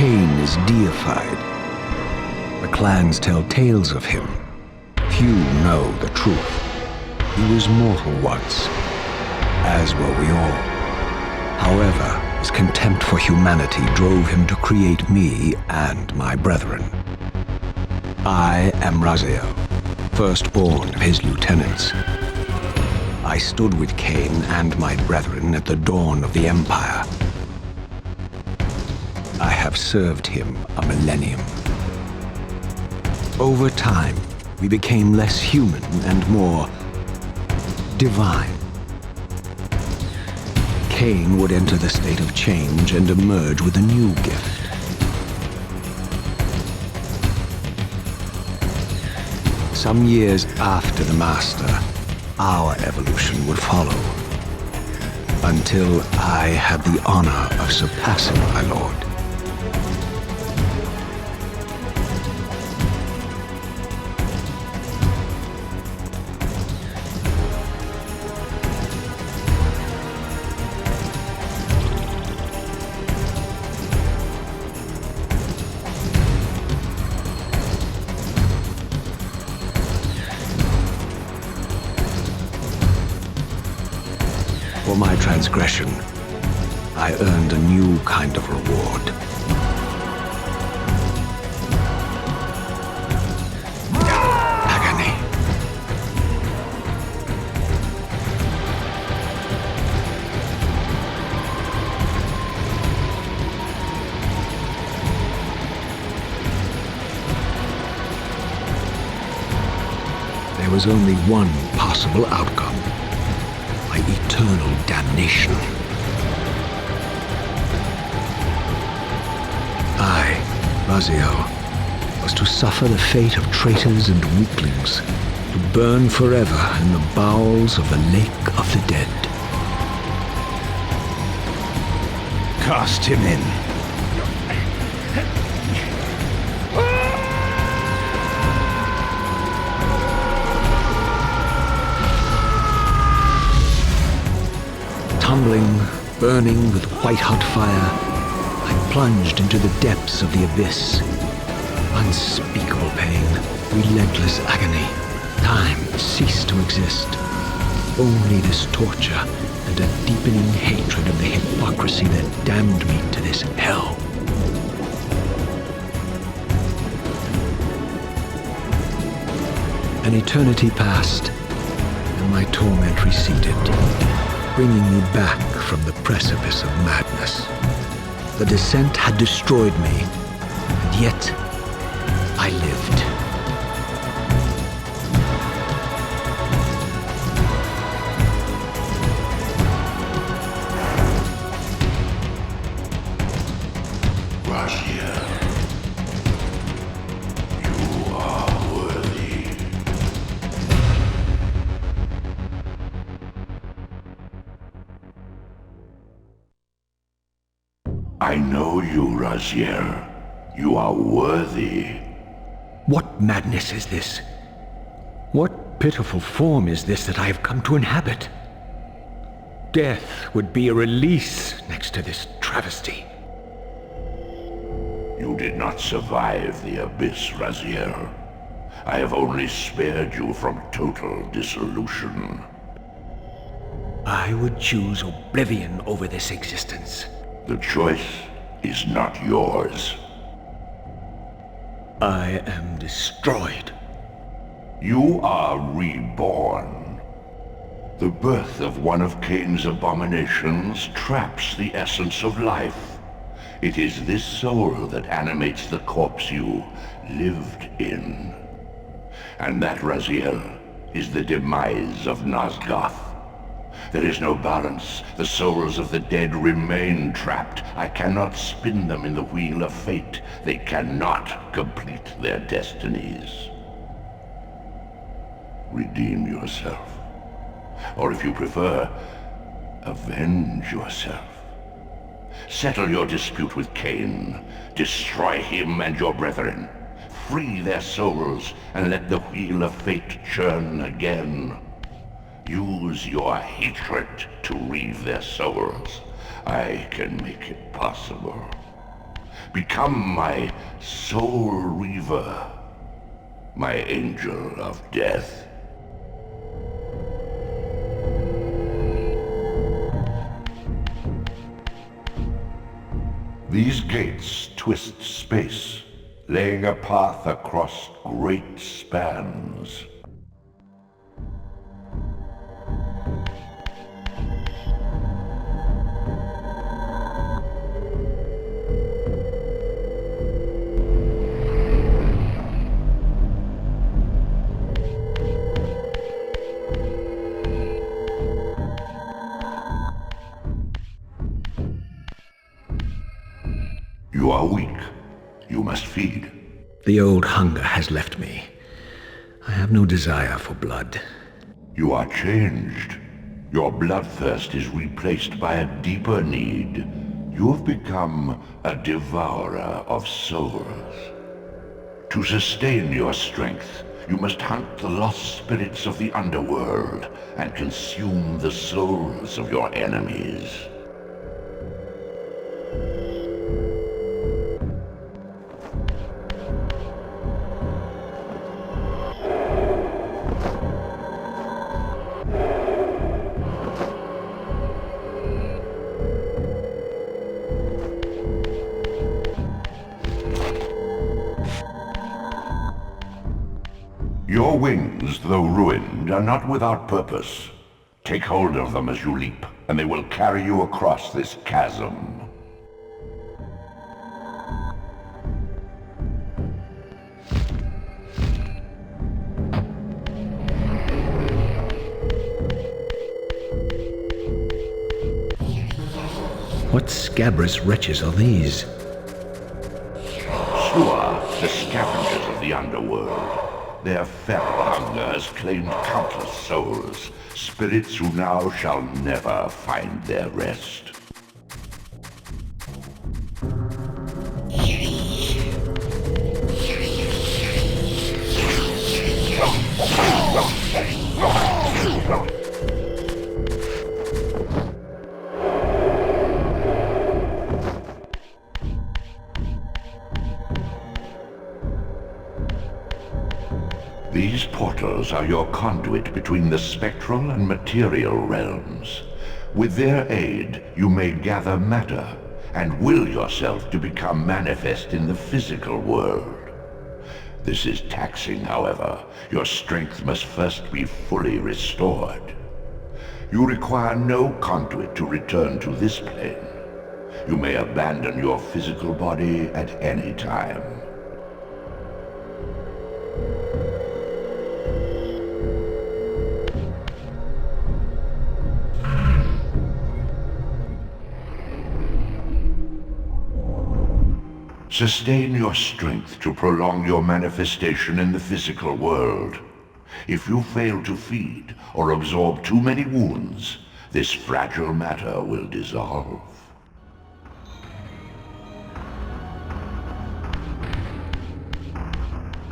Kain is deified. The clans tell tales of him. Few know the truth. He was mortal once, as were we all. However, his contempt for humanity drove him to create me and my brethren. I am Raziel, firstborn of his lieutenants. I stood with Kain and my brethren at the dawn of the Empire. I have served him a millennium. Over time, we became less human and more divine. Kain would enter the state of change and emerge with a new gift. Some years after the Master, our evolution would follow, until I had the honor of surpassing my lord. For my transgression, I earned a new kind of reward. Agony. There was only one possible outcome. My eternal damnation. I, Raziel, was to suffer the fate of traitors and weaklings, to burn forever in the bowels of the lake of the dead. Cast him in. Tumbling, burning with white-hot fire, I plunged into the depths of the abyss. Unspeakable pain, relentless agony. Time ceased to exist. Only this torture and a deepening hatred of the hypocrisy that damned me to this hell. An eternity passed, and my torment receded, bringing me back from the precipice of madness. The descent had destroyed me, and yet I lived. Raziel, you are worthy. I know you, Raziel. You are worthy. What madness is this? What pitiful form is this that I have come to inhabit? Death would be a release next to this travesty. You did not survive the abyss, Raziel. I have only spared you from total dissolution. I would choose oblivion over this existence. The choice is not yours. I am destroyed. You are reborn. The birth of one of Kain's abominations traps the essence of life. It is this soul that animates the corpse you lived in. And that, Raziel, is the demise of Nosgoth. There is no balance. The souls of the dead remain trapped. I cannot spin them in the wheel of fate. They cannot complete their destinies. Redeem yourself. Or if you prefer, avenge yourself. Settle your dispute with Kain. Destroy him and your brethren. Free their souls and let the wheel of fate churn again. Use your hatred to reave their souls. I can make it possible. Become my soul Reaver, my angel of death. These gates twist space, laying a path across great spans. You are weak. You must feed. The old hunger has left me. I have no desire for blood. You are changed. Your bloodthirst is replaced by a deeper need. You have become a devourer of souls. To sustain your strength, you must hunt the lost spirits of the underworld and consume the souls of your enemies. Your wings, though ruined, are not without purpose. Take hold of them as you leap, and they will carry you across this chasm. What scabrous wretches are these? Sure, the scavengers of the underworld. Their feral hunger has claimed countless souls, spirits who now shall never find their rest. These portals are your conduit between the spectral and material realms. With their aid, you may gather matter and will yourself to become manifest in the physical world. This is taxing, however. Your strength must first be fully restored. You require no conduit to return to this plane. You may abandon your physical body at any time. Sustain your strength to prolong your manifestation in the physical world. If you fail to feed or absorb too many wounds, this fragile matter will dissolve.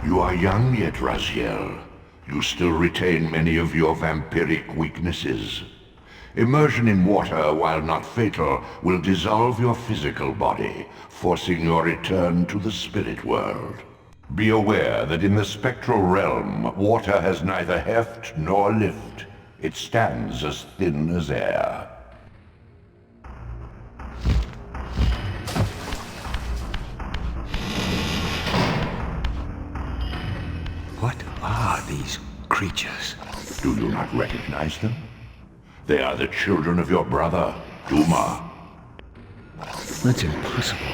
You are young yet, Raziel. You still retain many of your vampiric weaknesses. Immersion in water, while not fatal, will dissolve your physical body, forcing your return to the spirit world. Be aware that in the spectral realm, water has neither heft nor lift. It stands as thin as air. What are these creatures? Do you not recognize them? They are the children of your brother, Duma. That's impossible.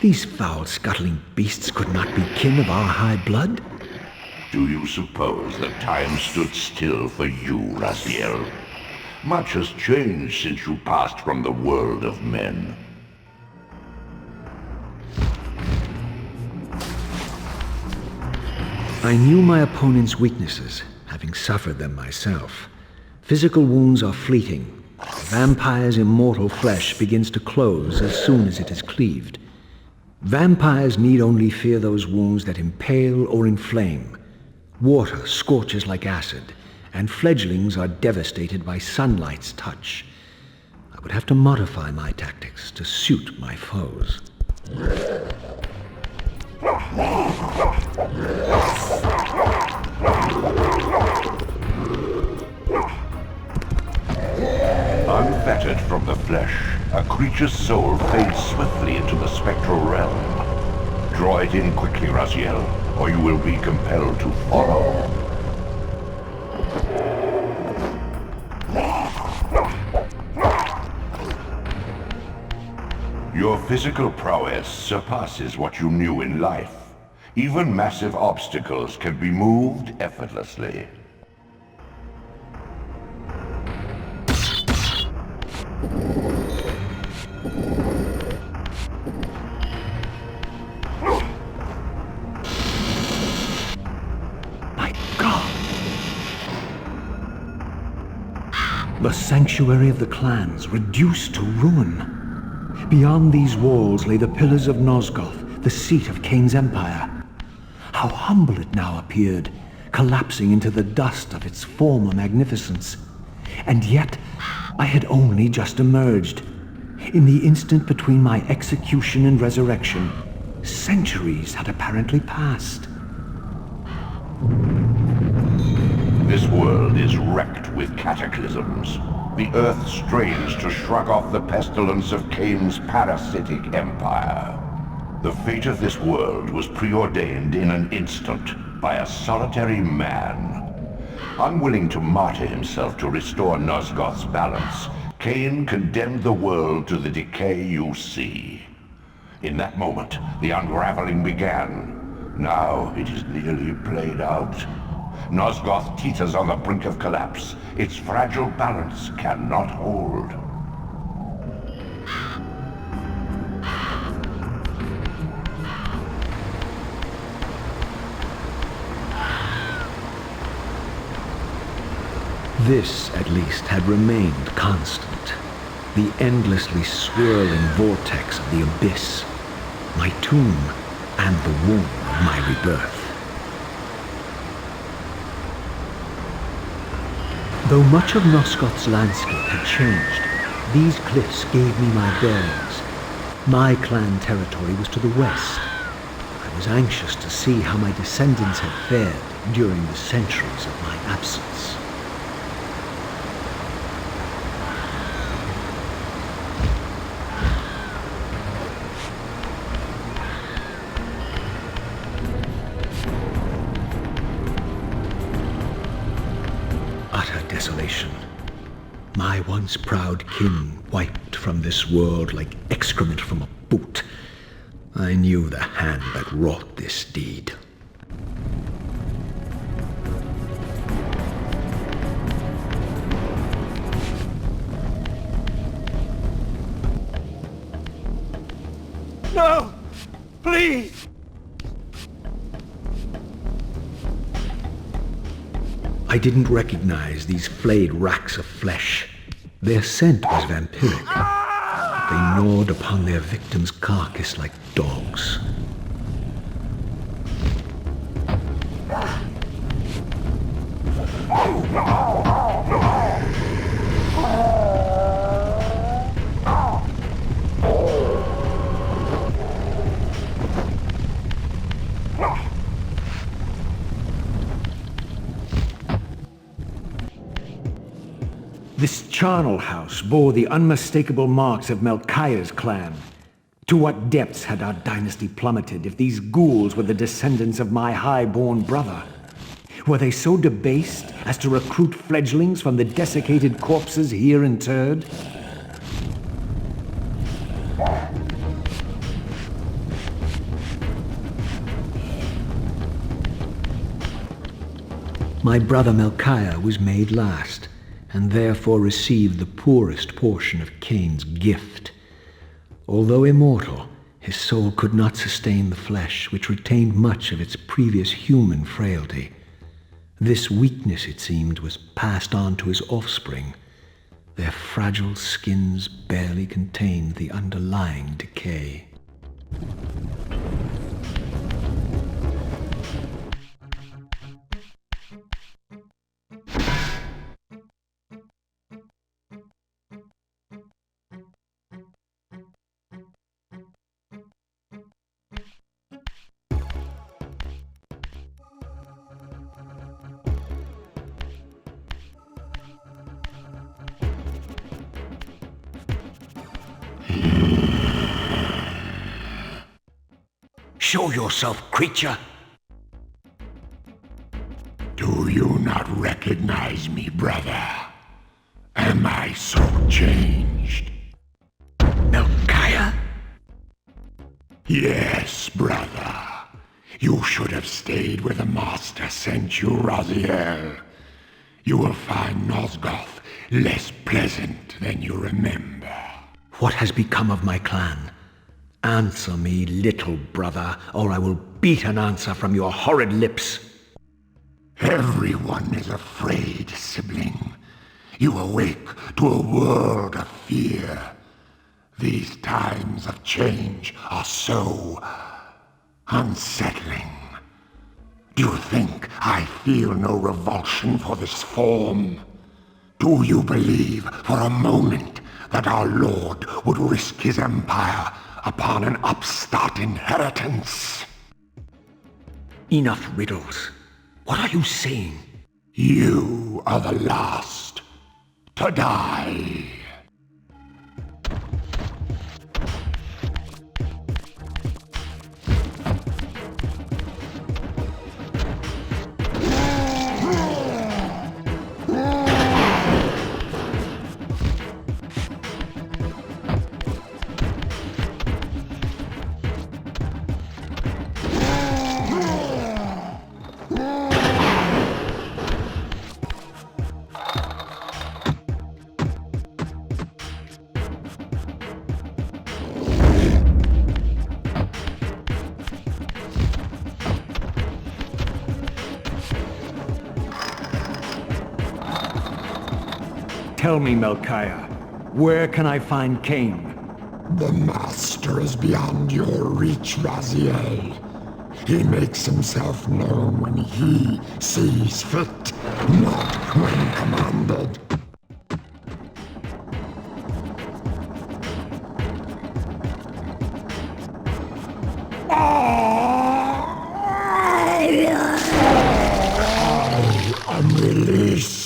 These foul, scuttling beasts could not be kin of our high blood? Do you suppose that time stood still for you, Raziel? Much has changed since you passed from the world of men. I knew my opponent's weaknesses, having suffered them myself. Physical wounds are fleeting. A vampire's immortal flesh begins to close as soon as it is cleaved. Vampires need only fear those wounds that impale or inflame. Water scorches like acid, and fledglings are devastated by sunlight's touch. I would have to modify my tactics to suit my foes. Unfettered from the flesh, a creature's soul fades swiftly into the spectral realm. Draw it in quickly, Raziel, or you will be compelled to follow. Your physical prowess surpasses what you knew in life. Even massive obstacles can be moved effortlessly. My God! The sanctuary of the clans reduced to ruin. Beyond these walls lay the pillars of Nosgoth, the seat of Kain's empire. How humble it now appeared, collapsing into the dust of its former magnificence. And yet, I had only just emerged. In the instant between my execution and resurrection, centuries had apparently passed. This world is wrecked with cataclysms. The earth strains to shrug off the pestilence of Kain's parasitic empire. The fate of this world was preordained in an instant by a solitary man. Unwilling to martyr himself to restore Nosgoth's balance, Kain condemned the world to the decay you see. In that moment, the unraveling began. Now it is nearly played out. Nosgoth teeters on the brink of collapse. Its fragile balance cannot hold. This, at least, had remained constant. The endlessly swirling vortex of the abyss. My tomb and the womb of my rebirth. Though much of Nosgoth's landscape had changed, these cliffs gave me my bearings. My clan territory was to the west. I was anxious to see how my descendants had fared during the centuries of my absence. Desolation. My once proud kin wiped from this world like excrement from a boot. I knew the hand that wrought this deed. No! Please! I didn't recognize these flayed racks of flesh. Their scent was vampiric. They gnawed upon their victim's carcass like dogs. This charnel house bore the unmistakable marks of Melchiah's clan. To what depths had our dynasty plummeted if these ghouls were the descendants of my high-born brother? Were they so debased as to recruit fledglings from the desiccated corpses here interred? My brother Melchiah was made last, and therefore received the poorest portion of Kain's gift. Although immortal, his soul could not sustain the flesh, which retained much of its previous human frailty. This weakness, it seemed, was passed on to his offspring. Their fragile skins barely contained the underlying decay. Show yourself, creature! Do you not recognize me, brother? Am I so changed? Melchiah? Yes, brother. You should have stayed where the Master sent you, Raziel. You will find Nosgoth less pleasant than you remember. What has become of my clan? Answer me, little brother, or I will beat an answer from your horrid lips. Everyone is afraid, sibling. You awake to a world of fear. These times of change are so unsettling. Do you think I feel no revulsion for this form? Do you believe for a moment that our Lord would risk his empire upon an upstart inheritance? Enough riddles. What are you saying? You are the last to die. Tell me, Melchiah, where can I find Kain? The Master is beyond your reach, Raziel. He makes himself known when he sees fit, not when commanded. I am released.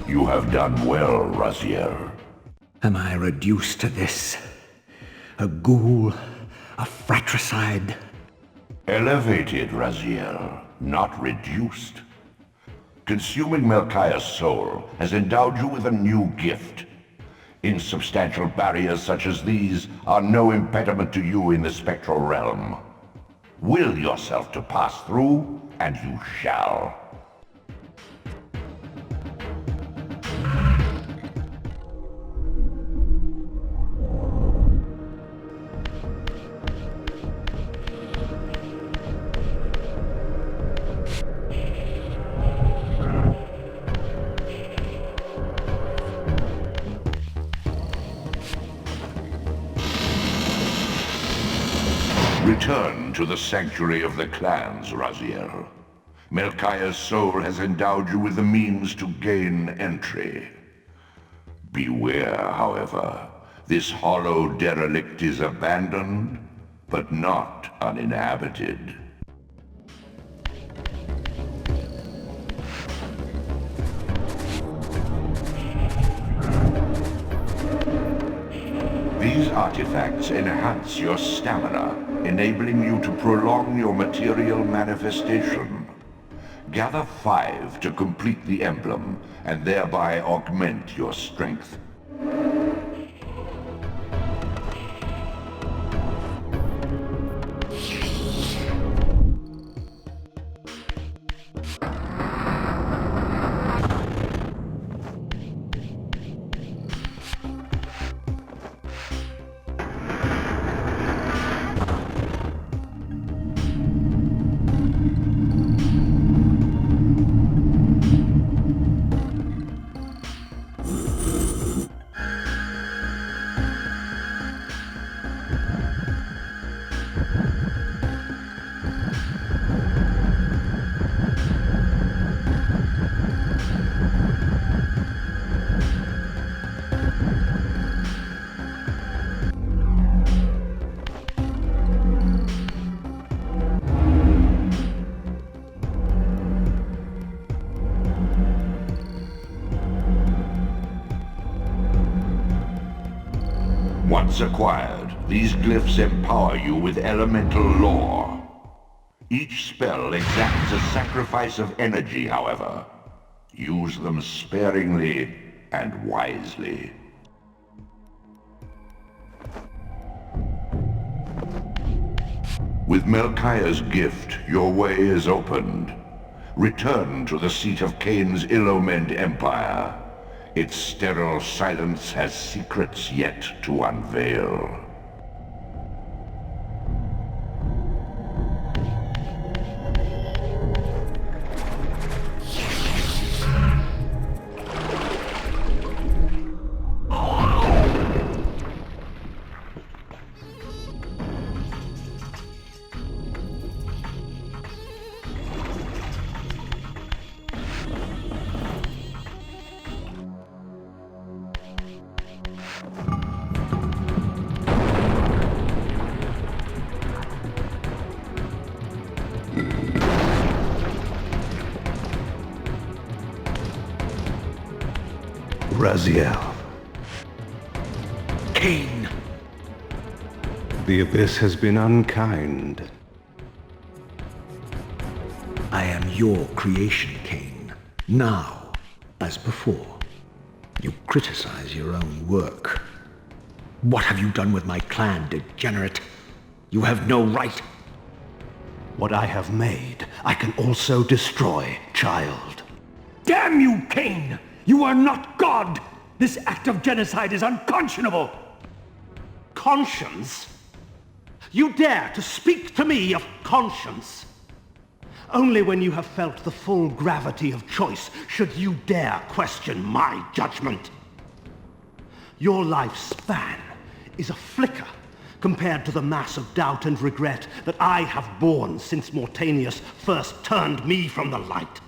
You have done well, Raziel. Am I reduced to this? A ghoul? A fratricide? Elevated, Raziel, not reduced. Consuming Melchiah's soul has endowed you with a new gift. Insubstantial barriers such as these are no impediment to you in the spectral realm. Will yourself to pass through, and you shall. Return to the sanctuary of the clans, Raziel. Melchiah's soul has endowed you with the means to gain entry. Beware, however. This hollow derelict is abandoned, but not uninhabited. These artifacts enhance your stamina, enabling you to prolong your material manifestation. Gather 5 to complete the emblem, and thereby augment your strength. Once acquired, these glyphs empower you with elemental lore. Each spell exacts a sacrifice of energy, however. Use them sparingly and wisely. With Melchiah's gift, your way is opened. Return to the seat of Kain's ill-omened empire. Its sterile silence has secrets yet to unveil. Raziel. Kain! The Abyss has been unkind. I am your creation, Kain. Now, as before, you criticize your own work. What have you done with my clan, degenerate? You have no right. What I have made, I can also destroy, child. Damn you, Kain! You are not God! This act of genocide is unconscionable! Conscience? You dare to speak to me of conscience? Only when you have felt the full gravity of choice should you dare question my judgment. Your life's span is a flicker compared to the mass of doubt and regret that I have borne since Mortanius first turned me from the light.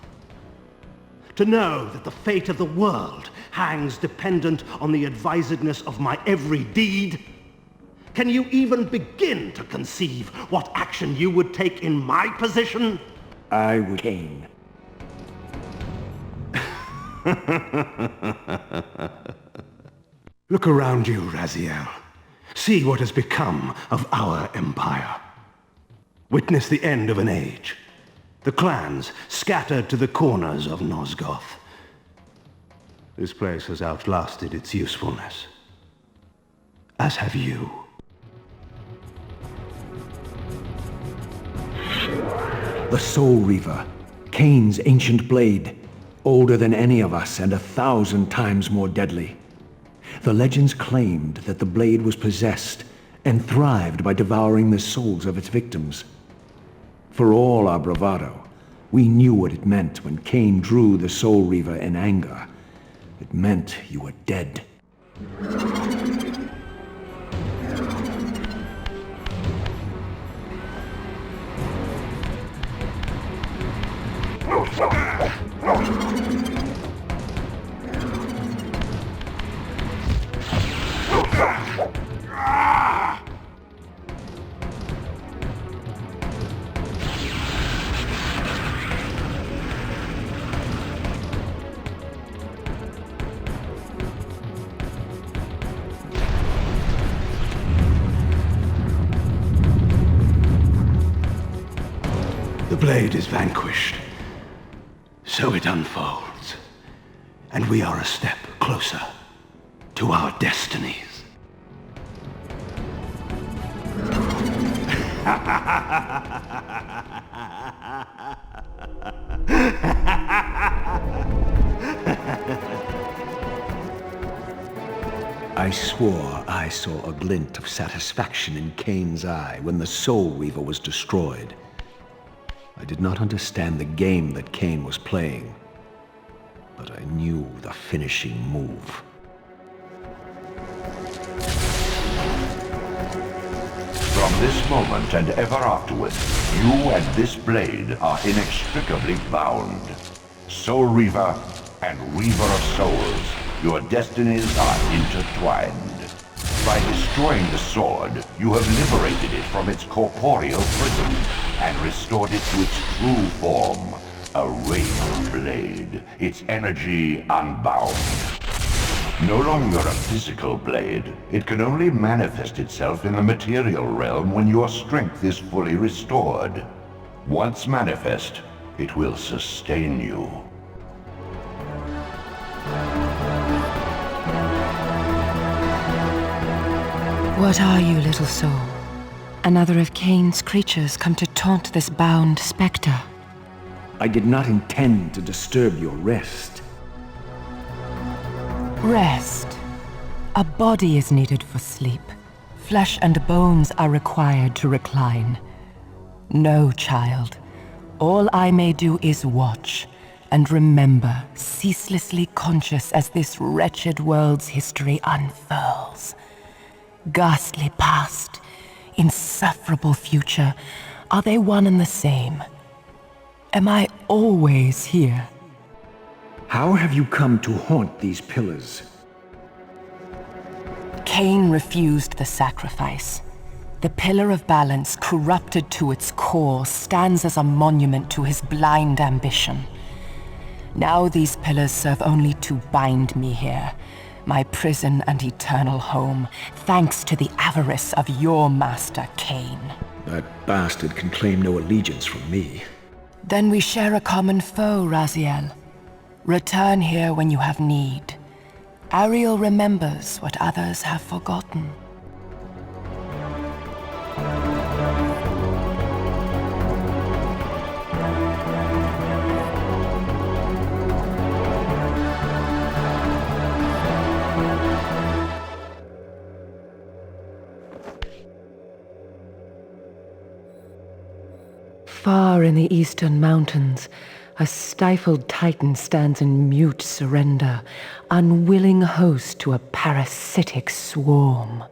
To know that the fate of the world hangs dependent on the advisedness of my every deed? Can you even begin to conceive what action you would take in my position? I would... Kain. Look around you, Raziel. See what has become of our empire. Witness the end of an age. The clans scattered to the corners of Nosgoth. This place has outlasted its usefulness. As have you. The Soul Reaver, Kain's ancient blade, older than any of us and 1,000 times more deadly. The legends claimed that the blade was possessed and thrived by devouring the souls of its victims. For all our bravado, we knew what it meant when Kain drew the Soul Reaver in anger. It meant you were dead. The blade is vanquished, so it unfolds, and we are a step closer to our destinies. I swore I saw a glint of satisfaction in Kain's eye when the Soul Reaver was destroyed. I did not understand the game that Kain was playing, but I knew the finishing move. From this moment and ever afterward, you and this blade are inextricably bound. Soul Reaver and Reaver of Souls, your destinies are intertwined. By destroying the sword, you have liberated it from its corporeal prison and restored it to its true form, a wraith blade, its energy unbound. No longer a physical blade, it can only manifest itself in the material realm when your strength is fully restored. Once manifest, it will sustain you. What are you, little soul? Another of Kain's creatures come to taunt this bound spectre. I did not intend to disturb your rest. Rest. A body is needed for sleep. Flesh and bones are required to recline. No, child. All I may do is watch and remember, ceaselessly conscious as this wretched world's history unfurls. Ghastly past, insufferable future, are they one and the same? Am I always here? How have you come to haunt these pillars? Kain refused the sacrifice. The Pillar of Balance, corrupted to its core, stands as a monument to his blind ambition. Now these pillars serve only to bind me here, my prison and eternal home, thanks to the avarice of your master, Kain. That bastard can claim no allegiance from me. Then we share a common foe, Raziel. Return here when you have need. Ariel remembers what others have forgotten. Far in the eastern mountains, a stifled titan stands in mute surrender, unwilling host to a parasitic swarm.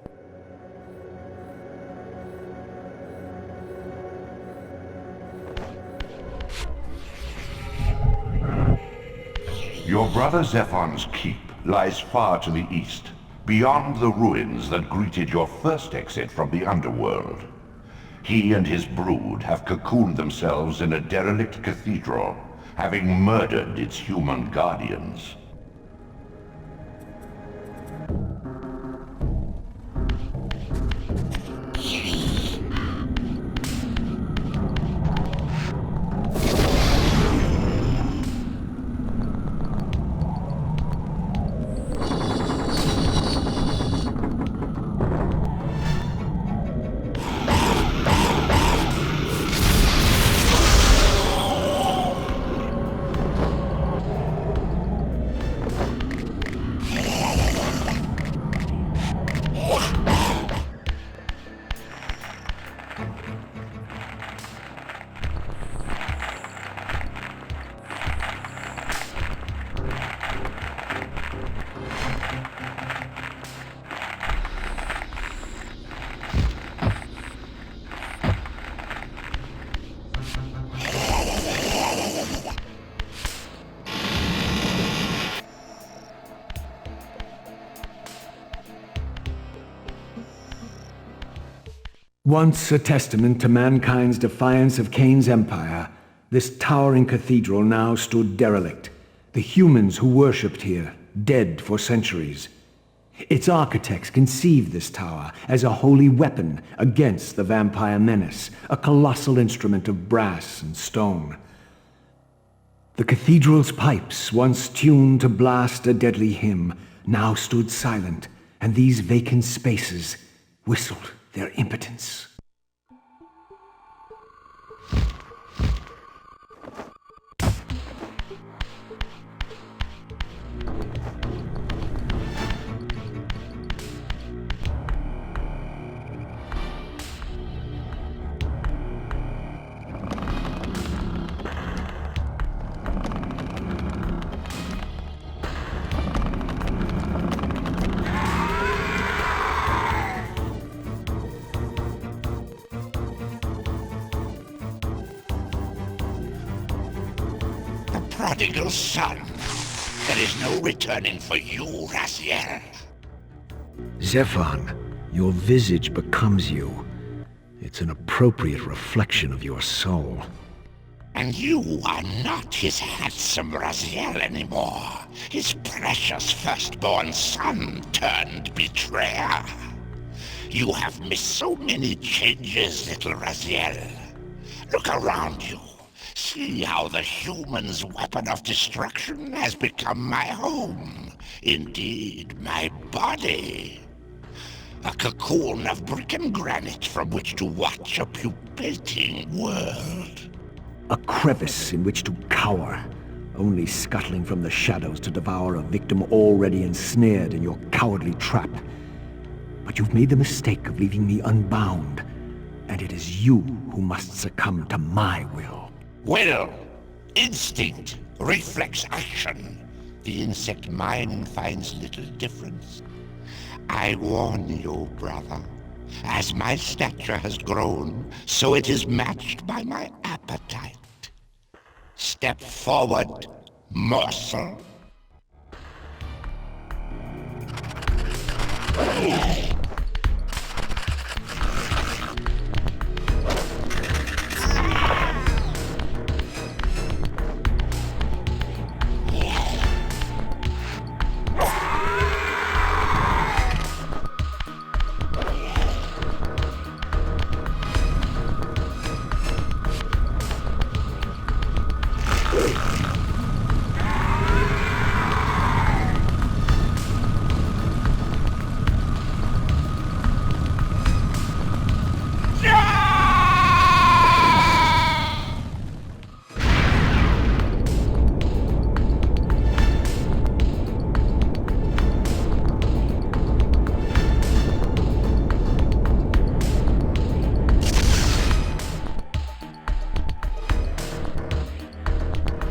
Your brother Zephon's keep lies far to the east, beyond the ruins that greeted your first exit from the underworld. He and his brood have cocooned themselves in a derelict cathedral, having murdered its human guardians. Once a testament to mankind's defiance of Kain's empire, this towering cathedral now stood derelict. The humans who worshipped here, dead for centuries. Its architects conceived this tower as a holy weapon against the vampire menace, a colossal instrument of brass and stone. The cathedral's pipes, once tuned to blast a deadly hymn, now stood silent, and these vacant spaces whistled their impotence. Prodigal son. There is no returning for you, Raziel. Zephon, your visage becomes you. It's an appropriate reflection of your soul. And you are not his handsome Raziel anymore. His precious firstborn son turned betrayer. You have missed so many changes, little Raziel. Look around you. See how the human's weapon of destruction has become my home. Indeed, my body. A cocoon of brick and granite from which to watch a pupating world. A crevice in which to cower, only scuttling from the shadows to devour a victim already ensnared in your cowardly trap. But you've made the mistake of leaving me unbound, and it is you who must succumb to my will. Will, instinct, reflex action. The insect mind finds little difference. I warn you, brother. As my stature has grown, so it is matched by my appetite. Step forward, morsel.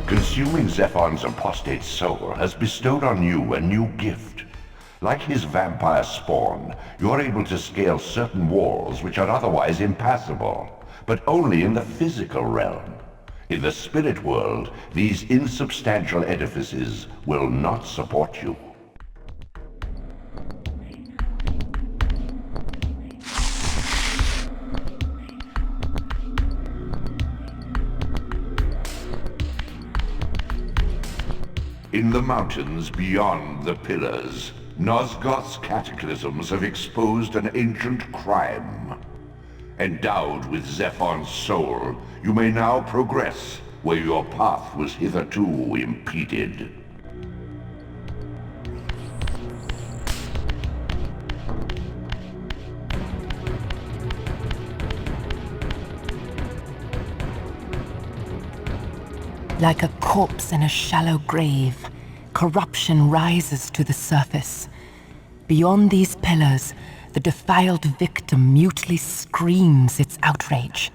Consuming Zephon's apostate soul has bestowed on you a new gift. Like his vampire spawn, you are able to scale certain walls which are otherwise impassable, but only in the physical realm. In the spirit world, these insubstantial edifices will not support you. In the mountains beyond the pillars, Nosgoth's cataclysms have exposed an ancient crime. Endowed with Zephon's soul, you may now progress where your path was hitherto impeded. Like a corpse in a shallow grave, corruption rises to the surface. Beyond these pillars, the defiled victim mutely screams its outrage.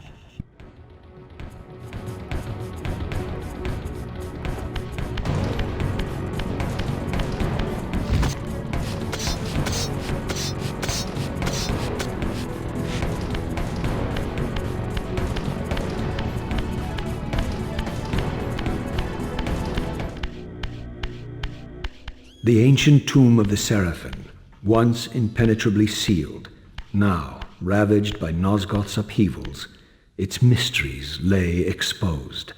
The ancient tomb of the Seraphim, once impenetrably sealed, now ravaged by Nosgoth's upheavals, its mysteries lay exposed.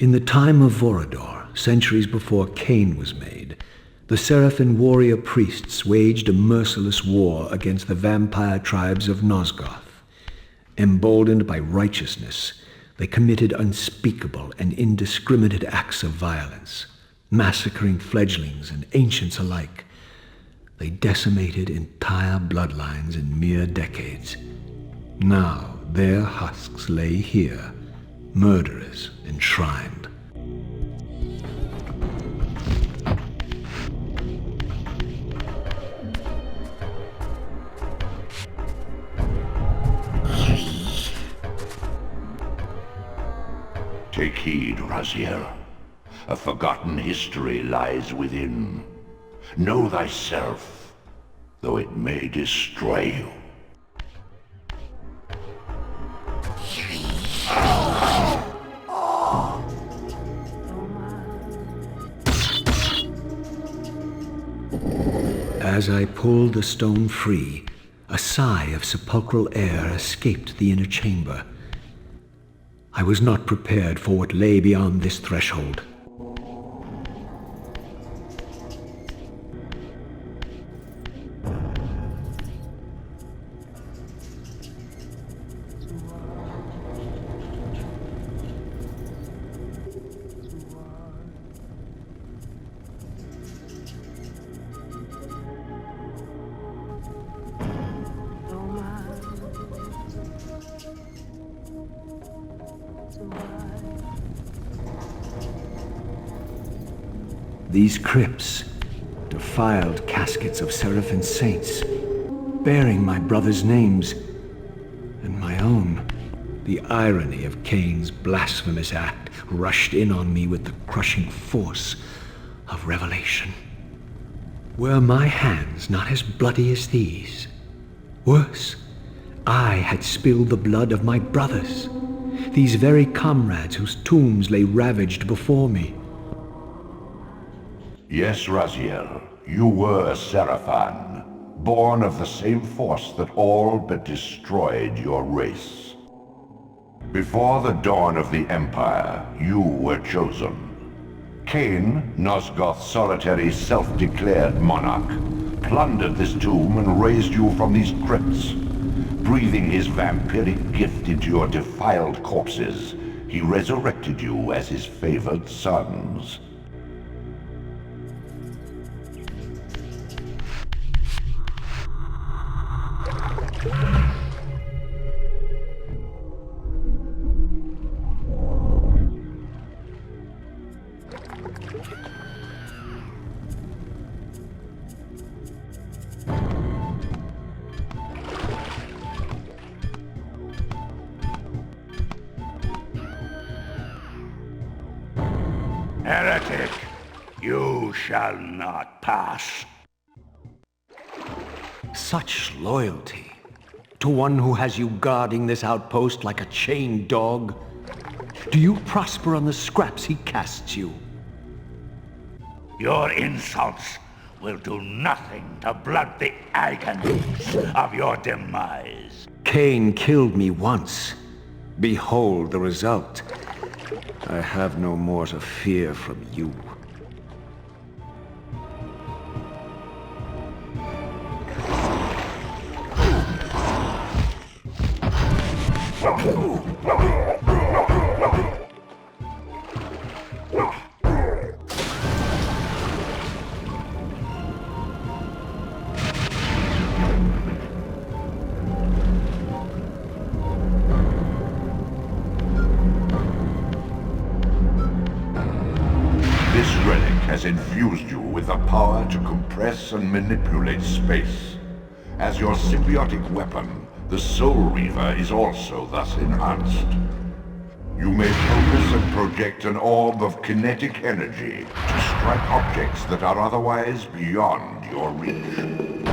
In the time of Vorador, centuries before Kain was made, the Seraphim warrior priests waged a merciless war against the vampire tribes of Nosgoth. Emboldened by righteousness, they committed unspeakable and indiscriminate acts of violence, massacring fledglings and ancients alike. They decimated entire bloodlines in mere decades. Now their husks lay here, murderers enshrined. Take heed, Raziel. A forgotten history lies within. Know thyself, though it may destroy you. As I pulled the stone free, a sigh of sepulchral air escaped the inner chamber. I was not prepared for what lay beyond this threshold. These crypts, defiled caskets of Seraphim saints, bearing my brothers' names, and my own. The irony of Kain's blasphemous act rushed in on me with the crushing force of revelation. Were my hands not as bloody as these? Worse, I had spilled the blood of my brothers, these very comrades whose tombs lay ravaged before me. Yes, Raziel, you were a Seraphim, born of the same force that all but destroyed your race. Before the dawn of the Empire, you were chosen. Kain, Nosgoth's solitary self-declared monarch, plundered this tomb and raised you from these crypts. Breathing his vampiric gift into your defiled corpses, he resurrected you as his favored sons. Heretic, you shall not pass. Such loyalty to one who has you guarding this outpost like a chained dog? Do you prosper on the scraps he casts you? Your insults will do nothing to blunt the agonies of your demise. Kain killed me once. Behold the result. I have no more to fear from you. This relic has infused you with the power to compress and manipulate space. As your symbiotic weapon, the Soul Reaver is also thus enhanced. You may focus and project an orb of kinetic energy to strike objects that are otherwise beyond your reach.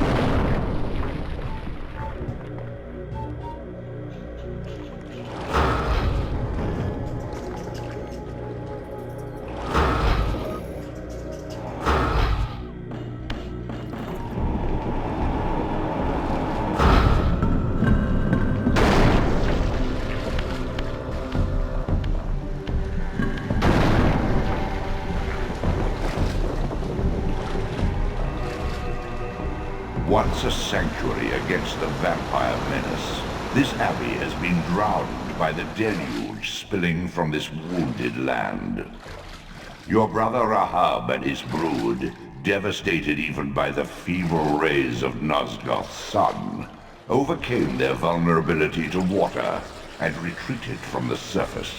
Once a sanctuary against the vampire menace, this abbey has been drowned by the deluge spilling from this wounded land. Your brother Rahab and his brood, devastated even by the feeble rays of Nosgoth's sun, overcame their vulnerability to water and retreated from the surface.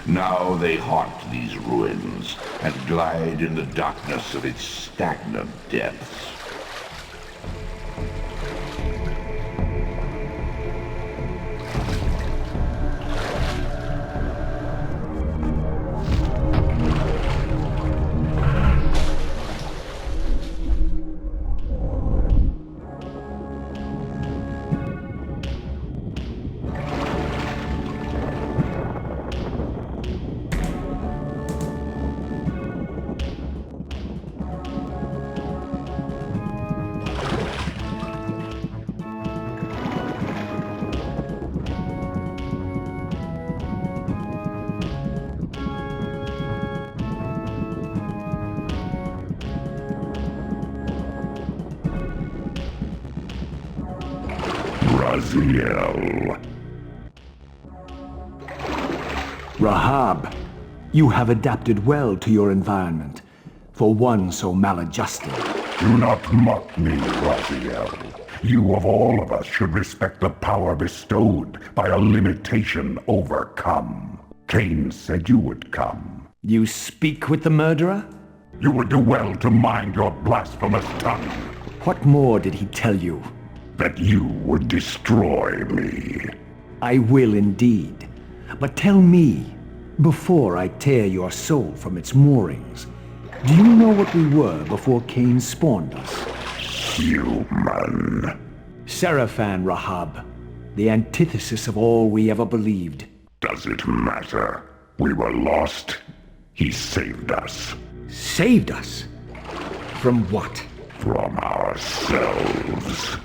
Now they haunt these ruins and glide in the darkness of its stagnant depths. Raziel. Rahab, you have adapted well to your environment, for one so maladjusted. Do not mock me, Raziel. You of all of us should respect the power bestowed by a limitation overcome. Kain said you would come. You speak with the murderer? You would do well to mind your blasphemous tongue. What more did he tell you? That you would destroy me. I will indeed. But tell me, before I tear your soul from its moorings, do you know what we were before Kain spawned us? Human. Seraphan, Rahab, the antithesis of all we ever believed. Does it matter? We were lost. He saved us. Saved us? From what? From ourselves.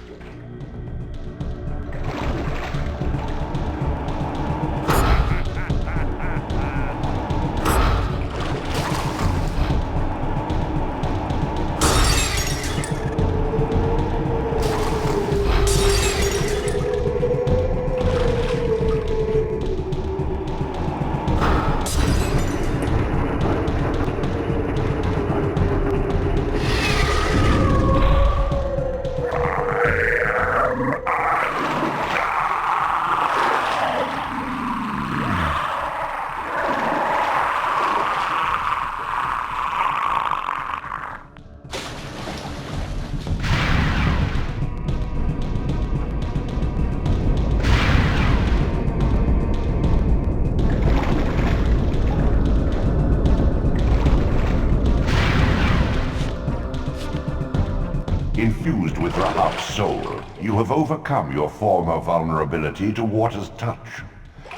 Infused with Rahab's soul, you have overcome your former vulnerability to water's touch.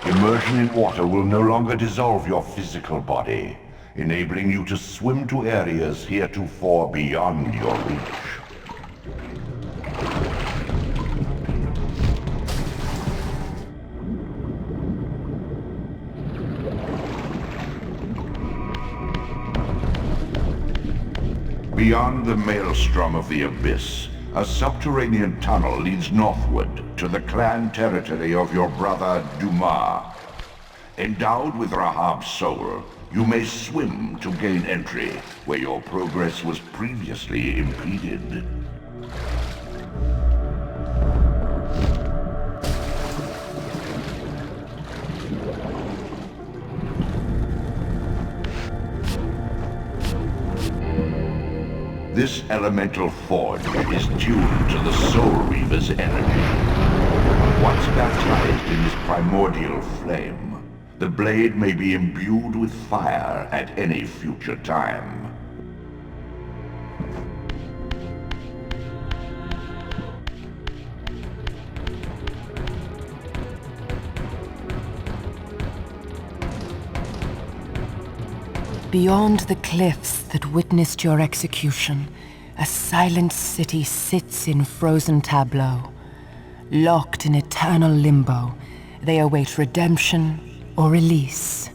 Immersion in water will no longer dissolve your physical body, enabling you to swim to areas heretofore beyond your reach. Beyond the maelstrom of the abyss, a subterranean tunnel leads northward to the clan territory of your brother Dumas. Endowed with Rahab's soul, you may swim to gain entry where your progress was previously impeded. This elemental forge is tuned to the Soul Reaver's energy. Once baptized in this primordial flame, the blade may be imbued with fire at any future time. Beyond the cliffs that witnessed your execution, a silent city sits in frozen tableau. Locked in eternal limbo, they await redemption or release.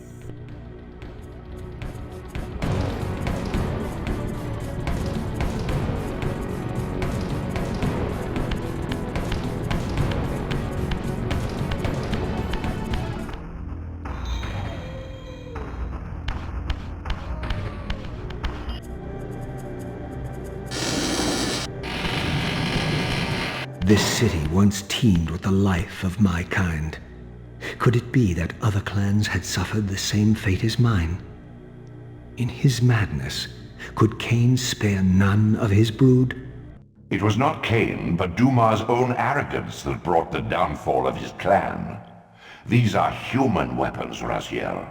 This city once teemed with the life of my kind. Could it be that other clans had suffered the same fate as mine? In his madness, could Kain spare none of his brood? It was not Kain, but Dumas' own arrogance that brought the downfall of his clan. These are human weapons, Raziel.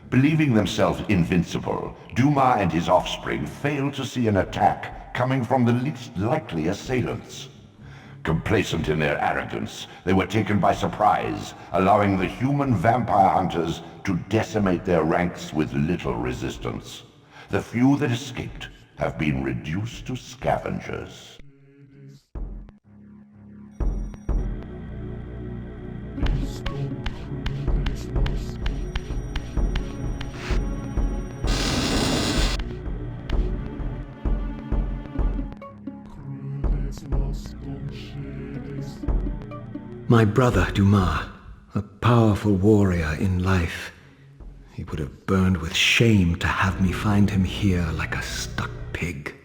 Believing themselves invincible, Dumas and his offspring failed to see an attack coming from the least likely assailants. Complacent in their arrogance, they were taken by surprise, allowing the human vampire hunters to decimate their ranks with little resistance. The few that escaped have been reduced to scavengers. My brother, Dumas, a powerful warrior in life. He would have burned with shame to have me find him here like a stuck pig.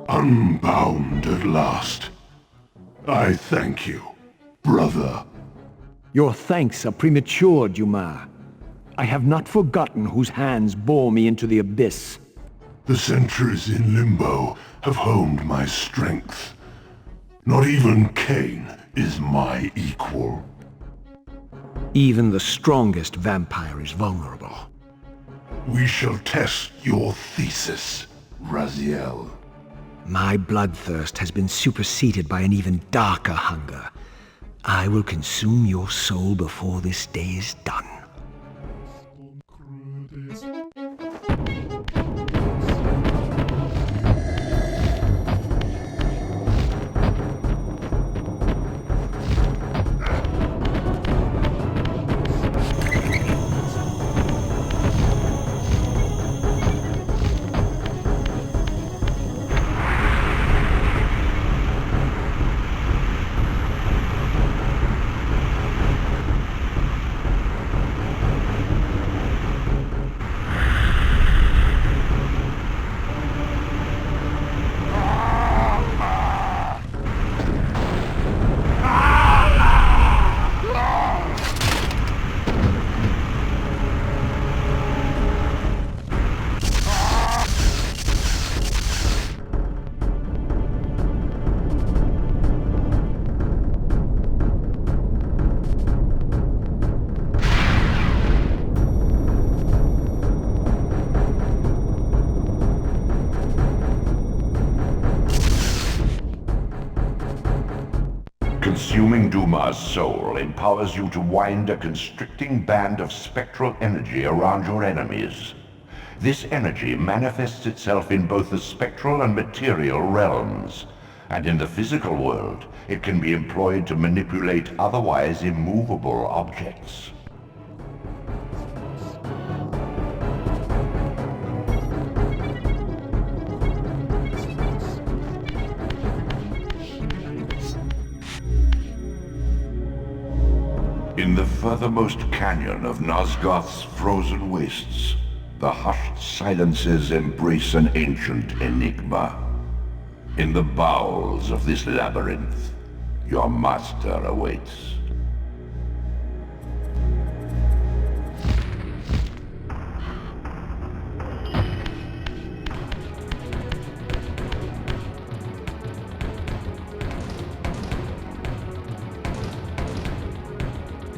Unbound at last. I thank you, brother. Your thanks are premature, Dumas. I have not forgotten whose hands bore me into the abyss. The centuries in limbo have honed my strength. Not even Kain is my equal. Even the strongest vampire is vulnerable. We shall test your thesis, Raziel. My bloodthirst has been superseded by an even darker hunger. I will consume your soul before this day is done. Consuming Dumas' soul empowers you to wind a constricting band of spectral energy around your enemies. This energy manifests itself in both the spectral and material realms, and in the physical world, it can be employed to manipulate otherwise immovable objects. In the furthermost canyon of Nosgoth's frozen wastes, the hushed silences embrace an ancient enigma. In the bowels of this labyrinth, your master awaits.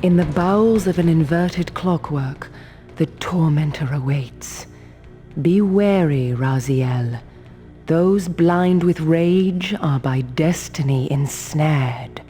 In the bowels of an inverted clockwork, the tormentor awaits. Be wary, Raziel. Those blind with rage are by destiny ensnared.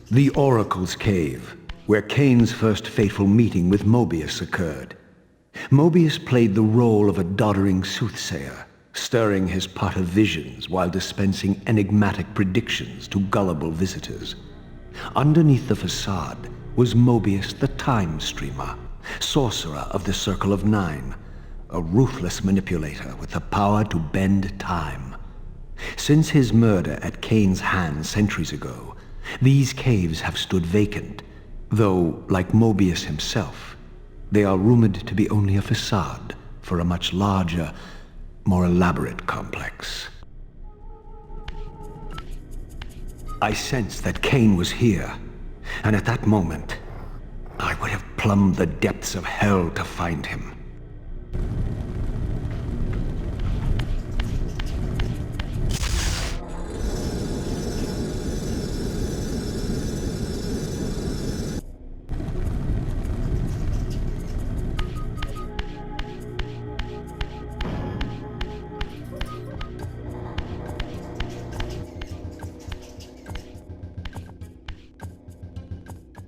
The Oracle's Cave, where Kain's first fateful meeting with Mobius occurred. Mobius played the role of a doddering soothsayer, stirring his pot of visions while dispensing enigmatic predictions to gullible visitors. Underneath the facade was Mobius the Time Streamer, sorcerer of the Circle of Nine, a ruthless manipulator with the power to bend time. Since his murder at Kain's hands centuries ago, these caves have stood vacant, though, like Mobius himself, they are rumored to be only a facade for a much larger, more elaborate complex. I sensed that Kain was here, and at that moment, I would have plumbed the depths of hell to find him.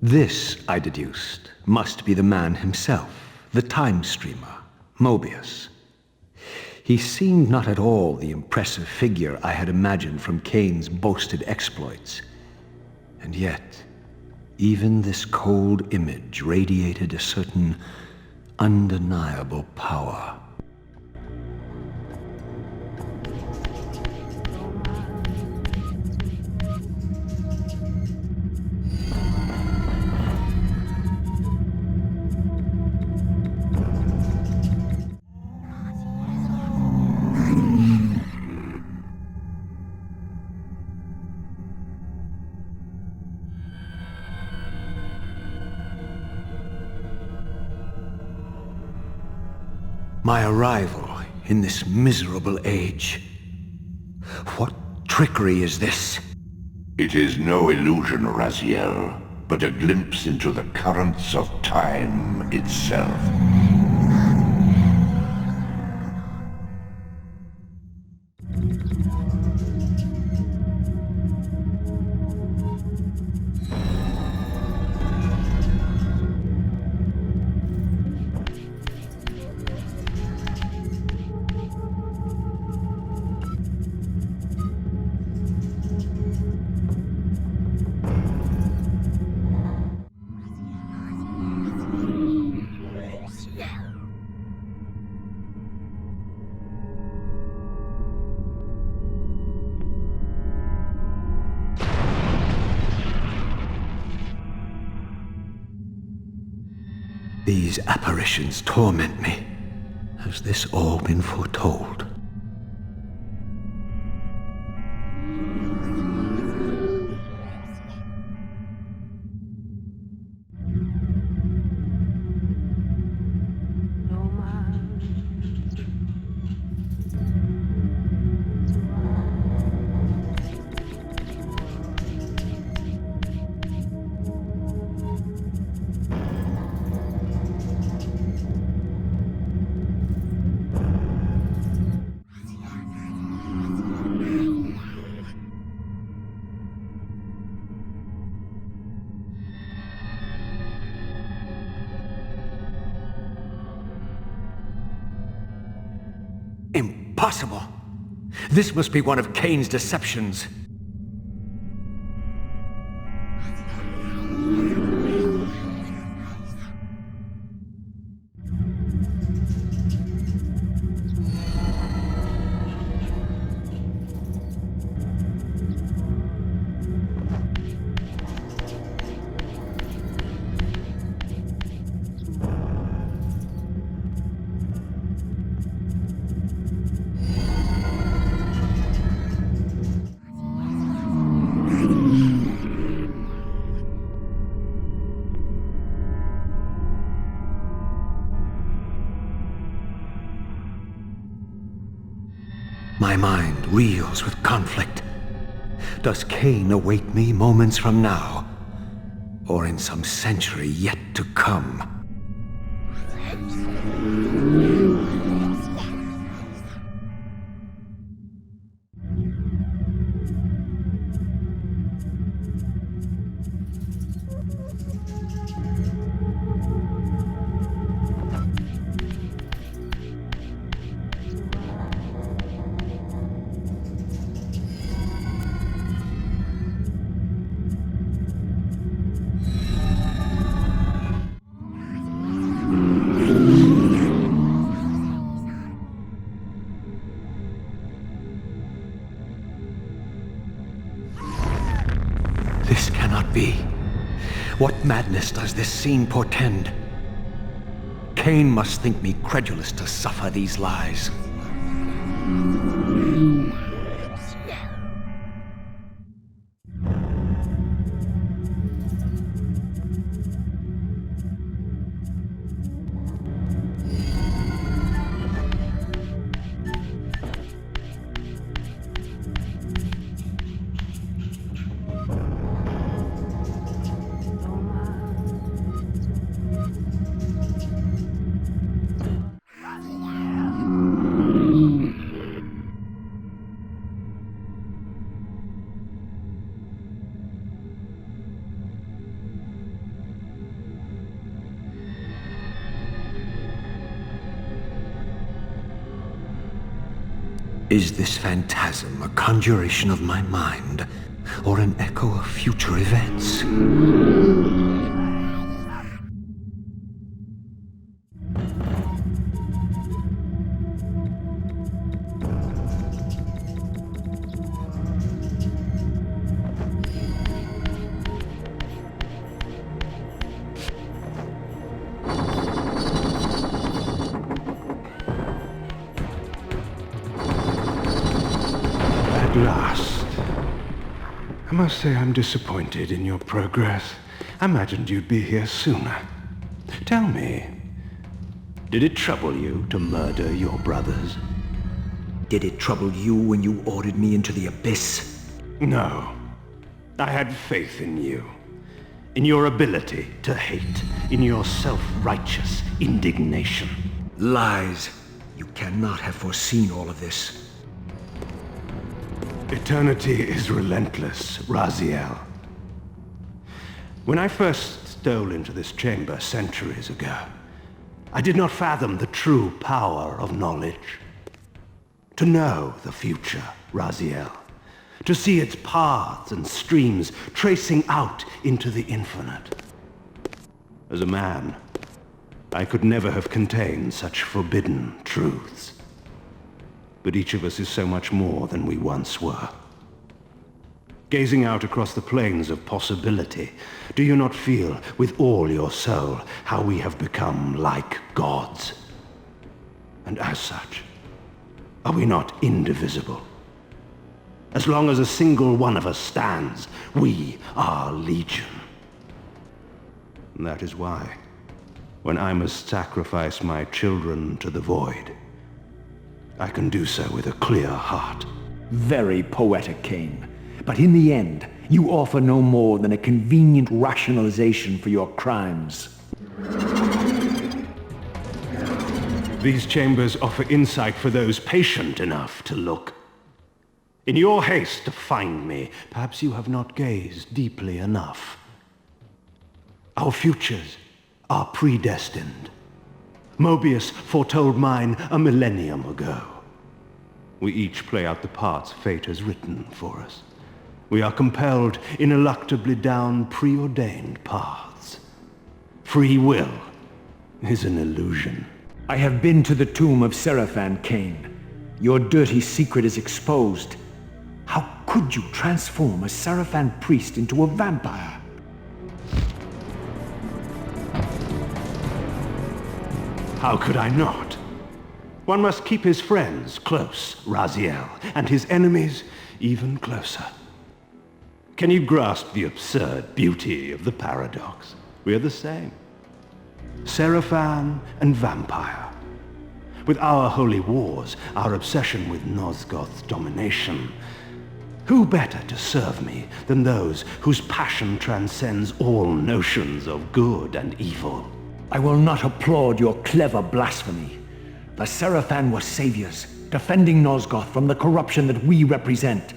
This, I deduced, must be the man himself, the time streamer, Mobius. He seemed not at all the impressive figure I had imagined from Kain's boasted exploits. And yet, even this cold image radiated a certain undeniable power. My arrival in this miserable age. What trickery is this? It is no illusion, Raziel, but a glimpse into the currents of time itself. These apparitions torment me. Has this all been foretold? Impossible! This must be one of Kain's deceptions. My mind reels with conflict. Does Kain await me moments from now? Or in some century yet to come? What madness does this scene portend? Kain must think me credulous to suffer these lies. Is this phantasm a conjuration of my mind, or an echo of future events? At last. I must say I'm disappointed in your progress. I imagined you'd be here sooner. Tell me, did it trouble you to murder your brothers? Did it trouble you when you ordered me into the abyss? No. I had faith in you. In your ability to hate. In your self-righteous indignation. Lies. You cannot have foreseen all of this. Eternity is relentless, Raziel. When I first stole into this chamber centuries ago, I did not fathom the true power of knowledge. To know the future, Raziel. To see its paths and streams tracing out into the infinite. As a man, I could never have contained such forbidden truths. But each of us is so much more than we once were. Gazing out across the plains of possibility, do you not feel with all your soul how we have become like gods? And as such, are we not indivisible? As long as a single one of us stands, we are legion. And that is why, when I must sacrifice my children to the void, I can do so with a clear heart. Very poetic, Kain. But in the end, you offer no more than a convenient rationalization for your crimes. These chambers offer insight for those patient enough to look. In your haste to find me, perhaps you have not gazed deeply enough. Our futures are predestined. Mobius foretold mine a millennium ago. We each play out the parts fate has written for us. We are compelled ineluctably down preordained paths. Free will is an illusion. I have been to the tomb of Seraphan, Kain. Your dirty secret is exposed. How could you transform a Seraphan priest into a vampire? How could I not? One must keep his friends close, Raziel, and his enemies even closer. Can you grasp the absurd beauty of the paradox? We are the same. Seraphan and vampire. With our holy wars, our obsession with Nosgoth's domination, who better to serve me than those whose passion transcends all notions of good and evil? I will not applaud your clever blasphemy. The Seraphan were saviors, defending Nosgoth from the corruption that we represent.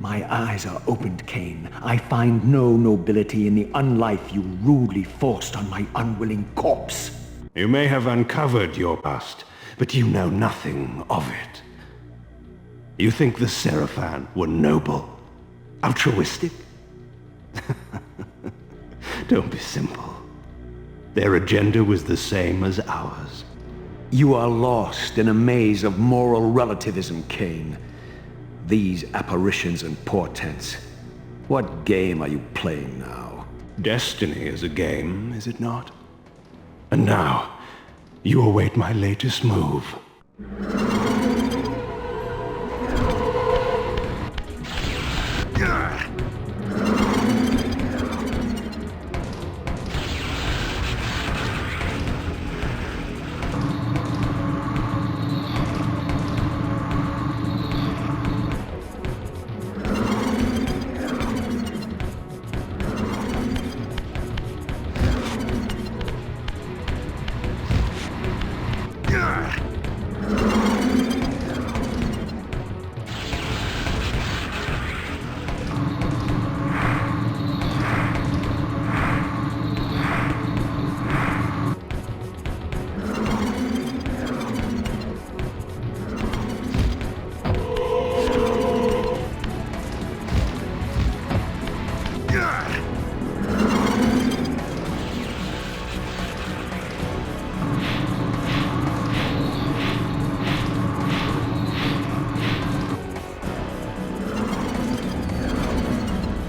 My eyes are opened, Kain. I find no nobility in the unlife you rudely forced on my unwilling corpse. You may have uncovered your past, but you know nothing of it. You think the Seraphan were noble, altruistic? Don't be simple. Their agenda was the same as ours. You are lost in a maze of moral relativism, Kain. These apparitions and portents. What game are you playing now? Destiny is a game, is it not? And now, you await my latest move.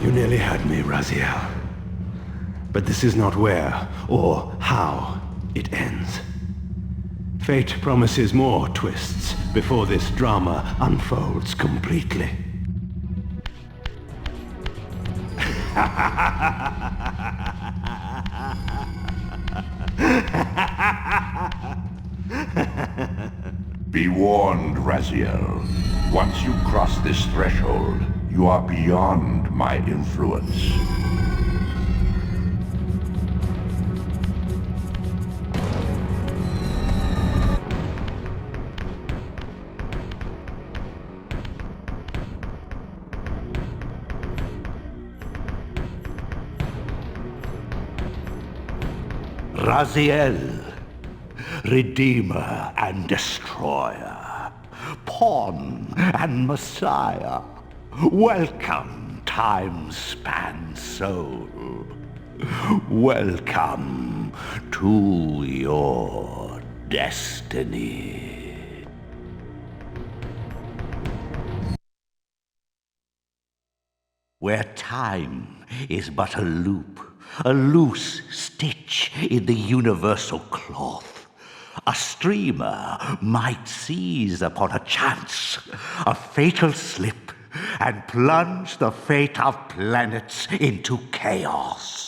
You nearly had me, Raziel. But this is not where or how it ends. Fate promises more twists before this drama unfolds completely. Be warned, Raziel. Once you cross this threshold, you are beyond my influence. Raziel, Redeemer and Destroyer, Pawn and Messiah, welcome, time-span soul. Welcome to your destiny. Where time is but a loop, a loose stitch in the universal cloth, a streamer might seize upon a chance, a fatal slip, and plunge the fate of planets into chaos.